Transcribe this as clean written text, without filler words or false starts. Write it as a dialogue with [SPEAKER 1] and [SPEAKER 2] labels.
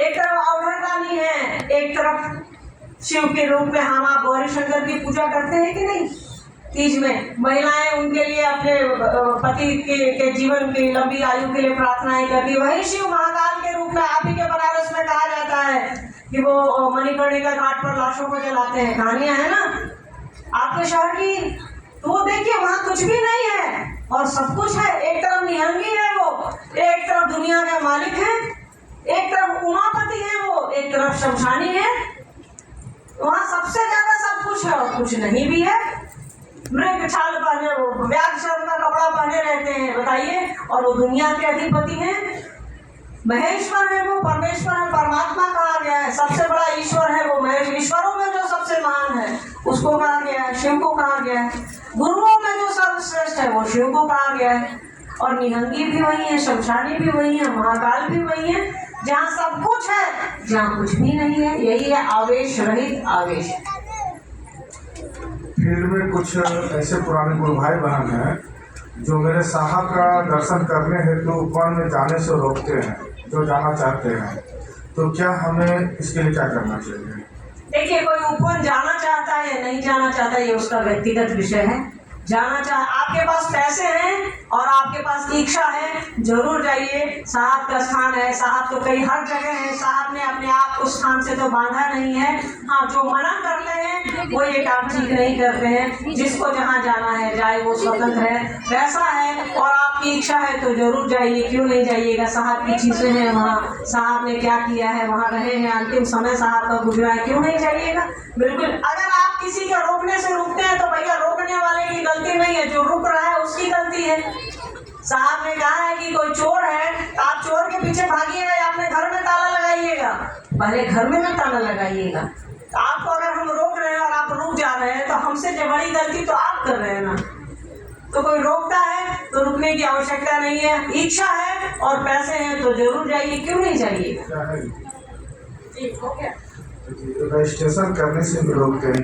[SPEAKER 1] एक तरफ अवधरानी है, एक तरफ शिव के रूप में हम आप गौरी शंकर की पूजा करते हैं कि नहीं। तीज में महिलाएं उनके लिए अपने पति के जीवन की लंबी आयु के लिए प्रार्थनाएं करती है। वही शिव महाकाल के रूप में आप ही के बनारस में कहा जाता है कि वो मणिकर्णिका घाट पर लाशों को जलाते हैं। कहानियां है ना आपके शहर की, तो वो देखिए वहां कुछ भी नहीं है और सब कुछ है। एक तरफ निहंगी है वो, एक तरफ दुनिया के मालिक है, एक तरफ उमापति है वो, एक तरफ शमशानी है। वहां सबसे ज्यादा सब कुछ है और कुछ नहीं भी है। मृग छाल पहने, वो व्याघ्र शर्म का कपड़ा पहने रहते हैं, बताइए। और वो दुनिया के अधिपति हैं, महेश्वर है वो, परमेश्वर है, परमात्मा कहा गया है। सबसे बड़ा ईश्वर है वो, महेश्वर। ईश्वरों में जो सबसे महान है उसको कहा गया है, शिव को कहा गया है। गुरुओं में जो सर्वश्रेष्ठ है वो शिव को कहा गया है। और निहंगी भी वही है, शमशानी भी वही है, महाकाल भी वही है। जहाँ सब कुछ है, जहाँ कुछ भी नहीं है, यही है आवेश रहित आवेश।
[SPEAKER 2] फील्ड में कुछ ऐसे पुराने गुरु भाई बहन हैं जो मेरे साहब का दर्शन करने हेतु वन में जाने से रोकते हैं, जो जाना चाहते हैं। तो क्या हमें इसके लिए क्या करना चाहिए?
[SPEAKER 1] देखिए, कोई उपवन जाना चाहता है या नहीं जाना चाहता, ये उसका व्यक्तिगत विषय है। जाना चाहे, आपके पास पैसे हैं और आपके पास इच्छा है, जरूर जाइए। साहब का स्थान है, साहब तो कई हर जगह है। साहब ने अपने आप को स्थान से तो बांधा नहीं है। हाँ, जो मना कर रहे हैं वो ये काम ठीक नहीं करते हैं। जिसको जहाँ जाना है जाए, वो स्वतंत्र है, पैसा है और आपकी इच्छा है तो जरूर जाइए। क्यों नहीं जाइएगा? साहब की चीजें हैं वहाँ, साहब ने क्या किया है, वहाँ रहे हैं, अंतिम समय साहब का गुजरा है, क्यों नहीं जाइएगा? बिल्कुल। अगर आप किसी के रोकने से रुकते हैं तो भैया रोकने वाले की गलती नहीं है, जो रुक रहा है उसकी गलती है। साहब ने कहा है कि कोई चोर है, आप चोर के पीछे भागिएगा या अपने घर में ताला लगाइएगा? पहले घर में ना ताला लगाइएगा। आपको अगर हम रोक रहे हैं और आप रुक जा रहे हैं तो हमसे जो बड़ी गलती तो आप कर रहे हैं ना। तो कोई रोकता है तो रुकने की आवश्यकता नहीं है। इच्छा है और पैसे हैं तो जरूर जाइए, क्यों नहीं जाइएगा?
[SPEAKER 2] रजिस्ट्रेशन करने से भी रोकते हैं।